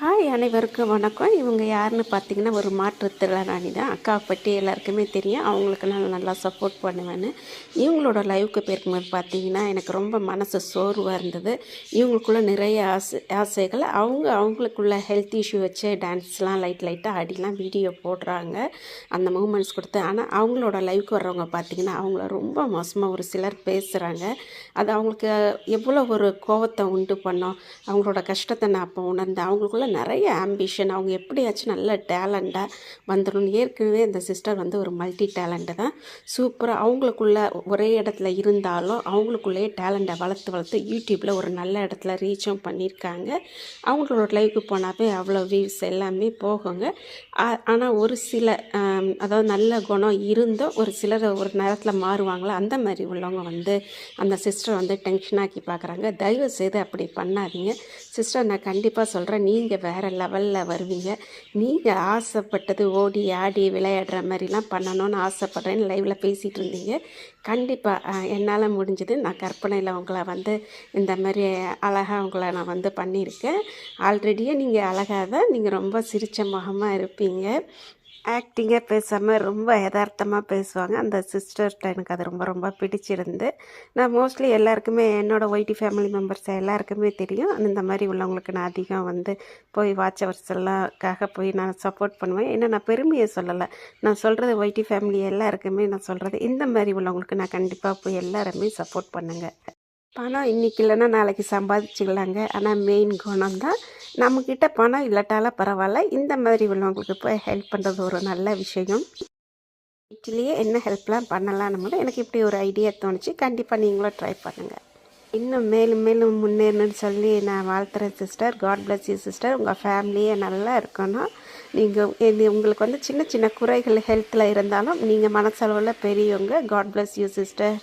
Hi அனைவருக்கும் வணக்கம். இவங்க யாருன்னு பார்த்தீங்கன்னா ஒரு மாற்றுத்திறனாளி தான். அக்காவை பற்றி எல்லாருக்குமே தெரியும். அவங்களுக்கு நான் நல்லா சப்போர்ட் பண்ணுவேன்னு. இவங்களோட லைவுக்கு போயிருக்கும்போது பார்த்தீங்கன்னா எனக்கு ரொம்ப மனசு சோர்வாக இருந்தது. இவங்களுக்குள்ள நிறைய ஆசைகள் அவங்களுக்குள்ள ஹெல்த் இஷ்யூ வச்சு டான்ஸ்லாம் லைட்டாக ஆடிலாம் வீடியோ போடுறாங்க. அந்த மூமெண்ட்ஸ் கொடுத்து. ஆனால் அவங்களோட லைவுக்கு வர்றவங்க பார்த்தீங்கன்னா அவங்கள ரொம்ப மோசமாக ஒரு சிலர் பேசுகிறாங்க. அது அவங்களுக்கு எவ்வளோ ஒரு கோவத்தை உண்டு பண்ணோம். அவங்களோட கஷ்டத்தை நான் அப்போ உணர்ந்தேன். அவங்களுக்குள்ள நிறைய ஆம்பிஷன். அவங்க எப்படியாச்சும் நல்ல டேலண்டாக வந்துடணும். ஏற்கனவே இந்த சிஸ்டர் வந்து ஒரு மல்டி டேலண்ட்டு தான். சூப்பராக அவங்களுக்குள்ள ஒரே இடத்துல இருந்தாலும் அவங்களுக்குள்ளேயே டேலண்ட்டை வளர்த்து யூடியூப்பில் ஒரு நல்ல இடத்துல ரீச்சும் பண்ணியிருக்காங்க. அவங்களோட லைவுக்கு போனாவே அவ்வளோ வியூஸ் எல்லாமே போகுங்க. ஆனால் ஒரு சில அதாவது நல்ல குணம் இருந்தும் ஒரு சிலர் ஒரு நேரத்தில் மாறுவாங்களா, அந்த மாதிரி உள்ளவங்க வந்து அந்த சிஸ்டர் வந்து டென்ஷனாக்கி பார்க்குறாங்க. தயவு செய்து அப்படி பண்ணாதீங்க சிஸ்டர். நான் கண்டிப்பாக சொல்கிறேன், நீங்கள் வேறு லெவலில் வருவீங்க. நீங்கள் ஆசைப்பட்டது ஓடி ஆடி விளையாடுற மாதிரிலாம் பண்ணணும்னு ஆசைப்பட்றேன்னு லைவில் பேசிகிட்டு இருந்தீங்க. கண்டிப்பாக என்னால் முடிஞ்சது. நான் கற்பனையில் உங்களை வந்து இந்த மாதிரி அழகாக உங்களை நான் வந்து பண்ணியிருக்கேன். ஆல்ரெடியே நீங்கள் அழகாக தான், நீங்கள் ரொம்ப சிரித்த முகமாக இருப்பீங்க. ஆக்டிங்காக பேசாமல் ரொம்ப யதார்த்தமாக பேசுவாங்க. அந்த சிஸ்டர்கிட்ட எனக்கு அது ரொம்ப ரொம்ப பிடிச்சிருந்து. நான் மோஸ்ட்லி எல்லாருக்குமே என்னோடய ஒய்டி ஃபேமிலி மெம்பர்ஸ் எல்லாருக்குமே தெரியும். இந்த மாதிரி உள்ளவங்களுக்கு நான் அதிகம் வந்து போய் வாட்ச் ஹவர்ஸ் எல்லாக்காக போய் நான் சப்போர்ட் பண்ணுவேன். ஏன்னா நான் பெருமையை சொல்லலை, நான் சொல்கிறது ஒய்டி ஃபேமிலி எல்லாருக்குமே நான் சொல்கிறது. இந்த மாதிரி உள்ளவங்களுக்கு நான் கண்டிப்பாக போய் எல்லாருமே சப்போர்ட் பண்ணுங்கள். பணம் இன்றைக்கி இல்லைன்னா நாளைக்கு சம்பாதிச்சுக்கலாங்க. ஆனால் மெயின் குணம் தான். நம்மக்கிட்ட பணம் இல்லாட்டாலும் பரவாயில்ல, இந்த மாதிரி உள்ளவங்களுக்கு போய் ஹெல்ப் பண்ணுறது ஒரு நல்ல விஷயம். வீட்டிலேயே என்ன ஹெல்ப்லாம் பண்ணலான்னு போது எனக்கு இப்படி ஒரு ஐடியா தோணுச்சு. கண்டிப்பாக நீங்களும் ட்ரை பண்ணுங்கள். இன்னும் மேலும் மேலும் முன்னேறணும்னு சொல்லி நான் வாழ்த்துறேன் sister. God bless you sister. உங்கள் ஃபேமிலியே நல்லா இருக்கணும். நீங்கள் உங்களுக்கு வந்து சின்ன சின்ன குறைகள் ஹெல்த்தில் இருந்தாலும் நீங்கள் மனசளவில் பெரியவங்க. God bless you sister.